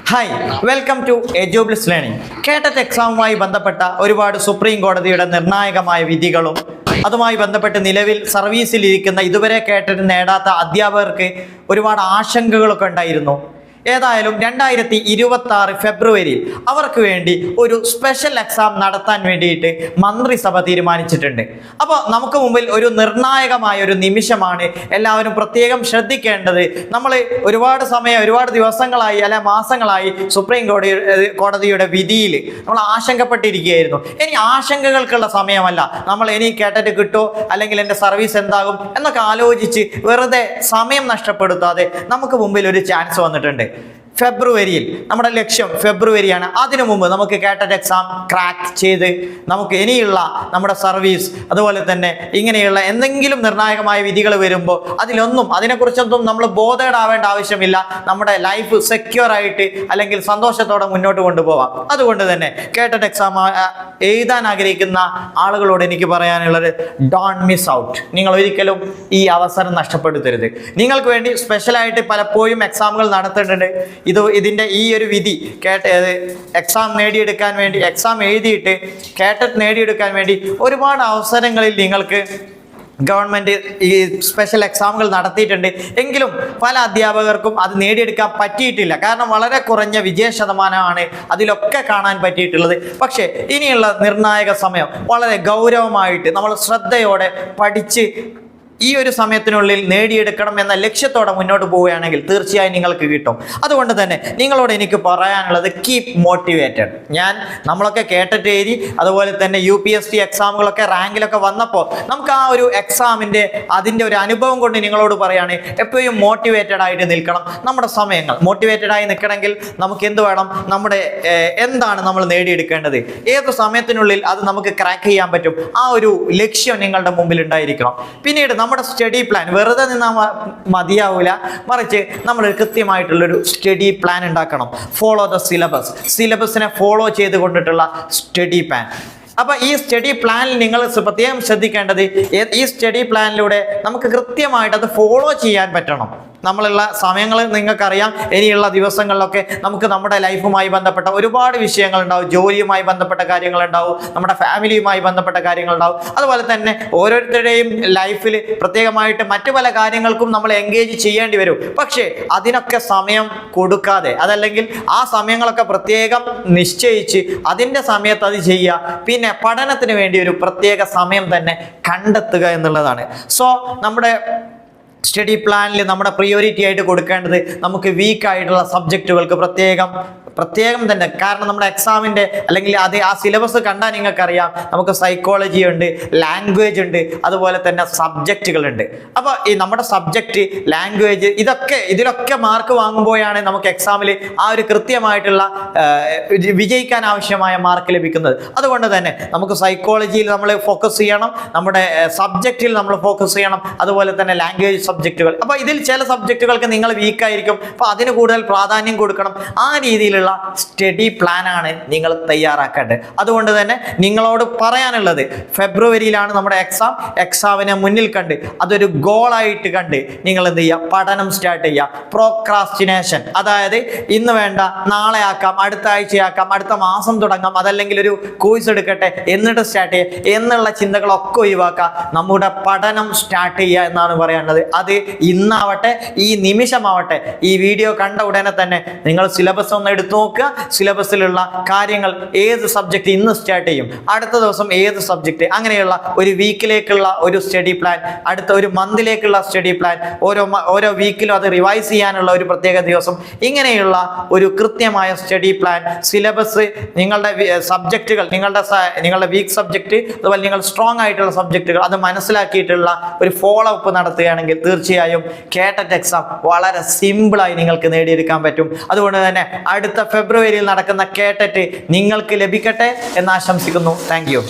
Hi, welcome to എജോബ്ലിസ് learning. കേട്ടറ്റ് എക്സാമുമായി ബന്ധപ്പെട്ട ഒരുപാട് സുപ്രീം കോടതിയുടെ നിർണായകമായ വിധികളും അതുമായി ബന്ധപ്പെട്ട് നിലവിൽ സർവീസിലിരിക്കുന്ന ഇതുവരെ കേട്ടറ്റ് നേടാത്ത അധ്യാപകർക്ക് ഒരുപാട് ആശങ്കകളൊക്കെ ഉണ്ടായിരുന്നു. ഏതായാലും 2026 ഫെബ്രുവരിയിൽ അവർക്ക് വേണ്ടി ഒരു സ്പെഷ്യൽ എക്സാം നടത്താൻ വേണ്ടിയിട്ട് മന്ത്രിസഭ തീരുമാനിച്ചിട്ടുണ്ട്. അപ്പോൾ നമുക്ക് മുമ്പിൽ ഒരു നിർണായകമായ ഒരു നിമിഷമാണ്. എല്ലാവരും പ്രത്യേകം ശ്രദ്ധിക്കേണ്ടത്. നമ്മൾ ഒരുപാട് ദിവസങ്ങളായി അല്ലെ മാസങ്ങളായി സുപ്രീം കോടതിയുടെ വിധിയിൽ നമ്മൾ ആശങ്കപ്പെട്ടിരിക്കുകയായിരുന്നു. ഇനി ആശങ്കകൾക്കുള്ള സമയമല്ല. നമ്മൾ ഇനി കേട്ടിട്ട് കിട്ടുമോ അല്ലെങ്കിൽ എൻ്റെ സർവീസ് എന്താകും എന്നൊക്കെ ആലോചിച്ച് വെറുതെ സമയം നഷ്ടപ്പെടുത്താതെ നമുക്ക് മുമ്പിൽ ഒരു ചാൻസ് വന്നിട്ടുണ്ട്. ഫെബ്രുവരിയിൽ നമ്മുടെ ലക്ഷ്യം ഫെബ്രുവരിയാണ്. അതിനു മുമ്പ് നമുക്ക് കേട്ടറ്റ് എക്സാം ക്രാക്ക് ചെയ്ത് നമുക്ക് ഇനിയുള്ള നമ്മുടെ സർവീസ് അതുപോലെ തന്നെ ഇങ്ങനെയുള്ള എന്തെങ്കിലും നിർണായകമായ വിധികൾ വരുമ്പോൾ അതിനെക്കുറിച്ചൊന്നും നമ്മൾ ബോധേഡാവേണ്ട ആവശ്യമില്ല. നമ്മുടെ ലൈഫ് സെക്യൂർ ആയിട്ട് അല്ലെങ്കിൽ സന്തോഷത്തോടെ മുന്നോട്ട് കൊണ്ടുപോകാം. അതുകൊണ്ട് തന്നെ കേട്ടറ്റ് എക്സാം എഴുതാൻ ആഗ്രഹിക്കുന്ന ആളുകളോട് എനിക്ക് പറയാനുള്ളത്, ഡോണ്ട് മിസ് ഔട്ട്. നിങ്ങൾ ഒരിക്കലും ഈ അവസരം നഷ്ടപ്പെടുത്തരുത്. നിങ്ങൾക്ക് വേണ്ടി സ്പെഷ്യലായിട്ട് പലപ്പോഴും എക്സാമുകൾ നടത്തേണ്ടത്. ഇതിൻ്റെ ഈ ഒരു വിധി എക്സാം എഴുതിയിട്ട് കേട്ടറ്റ് നേടിയെടുക്കാൻ വേണ്ടി ഒരുപാട് അവസരങ്ങളിൽ നിങ്ങൾക്ക് ഗവൺമെൻറ് ഈ സ്പെഷ്യൽ എക്സാമുകൾ നടത്തിയിട്ടുണ്ട്. എങ്കിലും പല അധ്യാപകർക്കും അത് നേടിയെടുക്കാൻ പറ്റിയിട്ടില്ല. കാരണം വളരെ കുറഞ്ഞ വിജയ ശതമാനമാണ് അതിലൊക്കെ കാണാൻ പറ്റിയിട്ടുള്ളത്. പക്ഷേ ഇനിയുള്ള നിർണായക സമയം വളരെ ഗൗരവമായിട്ട് നമ്മൾ ശ്രദ്ധയോടെ പഠിച്ച് ഈ ഒരു സമയത്തിനുള്ളിൽ നേടിയെടുക്കണം എന്ന ലക്ഷ്യത്തോടെ മുന്നോട്ട് പോവുകയാണെങ്കിൽ തീർച്ചയായും നിങ്ങൾക്ക് കിട്ടും. അതുകൊണ്ട് തന്നെ നിങ്ങളോട് എനിക്ക് പറയാനുള്ളത്, കീപ് മോട്ടിവേറ്റഡ്. നമ്മളൊക്കെ കേട്ടിട്ട് എഴുതി അതുപോലെ തന്നെ UPSC എക്സാമുകളൊക്കെ റാങ്കിലൊക്കെ വന്നപ്പോൾ നമുക്ക് ആ ഒരു എക്സാമിൻ്റെ അതിൻ്റെ ഒരു അനുഭവം കൊണ്ട് നിങ്ങളോട് പറയാണ്, എപ്പോഴും മോട്ടിവേറ്റഡ് ആയിട്ട് നിൽക്കണം. നമ്മുടെ സമയങ്ങൾ മോട്ടിവേറ്റഡ് ആയി നിൽക്കണമെങ്കിൽ നമുക്ക് എന്ത് വേണം? എന്താണ് നമ്മൾ നേടിയെടുക്കേണ്ടത്, ഏത് സമയത്തിനുള്ളിൽ അത് നമുക്ക് ക്രാക്ക് ചെയ്യാൻ പറ്റും, ആ ഒരു ലക്ഷ്യം നിങ്ങളുടെ മുമ്പിൽ ഉണ്ടായിരിക്കണം. പിന്നീട് നമ്മുടെ സ്റ്റഡി പ്ലാൻ വെറുതെ നിന്നാൽ മതിയാവില്ല, മറിച്ച് നമ്മൾ കൃത്യമായിട്ടുള്ളൊരു സ്റ്റഡി പ്ലാൻ ഉണ്ടാക്കണം. ഫോളോ ദ സിലബസിനെ ഫോളോ ചെയ്തുകൊണ്ടിട്ടുള്ള സ്റ്റഡി പ്ലാൻ. അപ്പോൾ ഈ സ്റ്റഡി പ്ലാനിൽ നിങ്ങൾ പ്രത്യേകം ശ്രദ്ധിക്കേണ്ടത്, ഈ സ്റ്റഡി പ്ലാനിലൂടെ നമുക്ക് കൃത്യമായിട്ട് അത് ഫോളോ ചെയ്യാൻ പറ്റണം. നമ്മളുള്ള സമയങ്ങൾ നിങ്ങൾക്കറിയാം. ഇനിയുള്ള ദിവസങ്ങളിലൊക്കെ നമുക്ക് നമ്മുടെ ലൈഫുമായി ബന്ധപ്പെട്ട ഒരുപാട് വിഷയങ്ങളുണ്ടാവും. ജോലിയുമായി ബന്ധപ്പെട്ട കാര്യങ്ങളുണ്ടാവും, നമ്മുടെ ഫാമിലിയുമായി ബന്ധപ്പെട്ട കാര്യങ്ങളുണ്ടാവും. അതുപോലെ തന്നെ ഓരോരുത്തരുടെയും ലൈഫിൽ പ്രത്യേകമായിട്ട് മറ്റു പല കാര്യങ്ങൾക്കും നമ്മൾ എൻഗേജ് ചെയ്യേണ്ടി വരും. പക്ഷേ അതിനൊക്കെ സമയം കൊടുക്കാതെ, അതല്ലെങ്കിൽ ആ സമയങ്ങളൊക്കെ പ്രത്യേകം നിശ്ചയിച്ച് അതിൻ്റെ സമയത്ത് അത് ചെയ്യുക. പിന്നെ പഠനത്തിന് വേണ്ടി ഒരു പ്രത്യേക സമയം തന്നെ കണ്ടെത്തുക എന്നുള്ളതാണ്. സോ നമ്മുടെ സ്റ്റഡി പ്ലാനിൽ നമ്മുടെ പ്രിയോറിറ്റി ആയിട്ട് കൊടുക്കേണ്ടത് നമുക്ക് വീക്കായിട്ടുള്ള സബ്ജക്റ്റുകൾക്ക് പ്രത്യേകം തന്നെ. കാരണം നമ്മുടെ എക്സാമിൻ്റെ അല്ലെങ്കിൽ ആ സിലബസ് കണ്ടാൽ നിങ്ങൾക്കറിയാം, നമുക്ക് സൈക്കോളജി ഉണ്ട്, ലാംഗ്വേജ് ഉണ്ട്, അതുപോലെ തന്നെ സബ്ജക്റ്റുകളുണ്ട്. അപ്പോൾ ഈ നമ്മുടെ സബ്ജക്റ്റ്, ലാംഗ്വേജ് ഇതിലൊക്കെ മാർക്ക് വാങ്ങുമ്പോഴാണ് നമുക്ക് എക്സാമിൽ ആ ഒരു കൃത്യമായിട്ടുള്ള വിജയിക്കാൻ ആവശ്യമായ മാർക്ക് ലഭിക്കുന്നത്. അതുകൊണ്ട് തന്നെ നമുക്ക് സൈക്കോളജിയിൽ നമ്മൾ ഫോക്കസ് ചെയ്യണം, നമ്മുടെ സബ്ജക്റ്റിൽ നമ്മൾ ഫോക്കസ് ചെയ്യണം, അതുപോലെ തന്നെ ലാംഗ്വേജ് സബ്ജക്റ്റുകൾ. അപ്പോൾ ഇതിൽ ചില സബ്ജക്റ്റുകൾക്ക് നിങ്ങൾ വീക്കായിരിക്കും, അപ്പോൾ അതിന് കൂടുതൽ പ്രാധാന്യം കൊടുക്കണം. ആ രീതിയിലുള്ള സ്റ്റഡി പ്ലാനാണ് നിങ്ങൾ തയ്യാറാക്കേണ്ടത്. അതുകൊണ്ട് തന്നെ നിങ്ങളോട് പറയാനുള്ളത്, ഫെബ്രുവരിയിലാണ് നമ്മുടെ എക്സാമിനെ മുന്നിൽ കണ്ട് അതൊരു ഗോളായിട്ട് കണ്ട് നിങ്ങൾ എന്ത് ചെയ്യുക? പഠനം സ്റ്റാർട്ട് ചെയ്യുക. പ്രോക്രാസ്റ്റിനേഷൻ, അതായത് ഇന്ന് വേണ്ട നാളെ ആക്കാം, അടുത്ത ആഴ്ചയാക്കാം, അടുത്ത മാസം തുടങ്ങാം, അതല്ലെങ്കിൽ ഒരു കോഴ്സ് എടുക്കട്ടെ എന്നിട്ട് സ്റ്റാർട്ട് ചെയ്യുക എന്നുള്ള ചിന്തകളൊക്കെ ഒഴിവാക്കുക. നമ്മുടെ പഠനം സ്റ്റാർട്ട് ചെയ്യുക എന്നാണ് പറയാനുള്ളത്. അത് ഇന്നാവട്ടെ, ഈ നിമിഷമാവട്ടെ, ഈ വീഡിയോ കണ്ട ഉടനെ തന്നെ നിങ്ങൾ സിലബസ് ഒന്ന് എടുത്തു നോക്കുക. സിലബസിലുള്ള കാര്യങ്ങൾ, ഏത് സബ്ജക്റ്റ് ഇന്ന് സ്റ്റാർട്ട് ചെയ്യും, അടുത്ത ദിവസം ഏത് സബ്ജക്റ്റ്, അങ്ങനെയുള്ള ഒരു വീക്കിലേക്കുള്ള ഒരു സ്റ്റഡി പ്ലാൻ, അടുത്ത ഒരു മന്തിലേക്കുള്ള സ്റ്റഡി പ്ലാൻ, ഓരോ വീക്കിലും അത് റിവൈസ് ചെയ്യാനുള്ള ഒരു പ്രത്യേക ദിവസം, ഇങ്ങനെയുള്ള ഒരു കൃത്യമായ സ്റ്റഡി പ്ലാൻ, സിലബസ്, നിങ്ങളുടെ സബ്ജക്റ്റുകൾ, നിങ്ങളുടെ വീക്ക് സബ്ജക്റ്റ്, അതുപോലെ നിങ്ങൾ സ്ട്രോങ് ആയിട്ടുള്ള സബ്ജക്റ്റുകൾ അത് മനസ്സിലാക്കിയിട്ടുള്ള ഒരു ഫോളോ അപ്പ് നടത്തുകയാണെങ്കിൽ തീർച്ചയായും കേട്ടറ്റ് എക്സാം വളരെ സിമ്പിളായി നിങ്ങൾക്ക് നേടിയെടുക്കാൻ പറ്റും. അതുകൊണ്ട് തന്നെ അടുത്ത ഫെബ്രുവരിയിൽ നടക്കുന്ന കേട്ടറ്റ് നിങ്ങൾക്ക് ലഭിക്കട്ടെ എന്ന് ആശംസിക്കുന്നു. Thank you.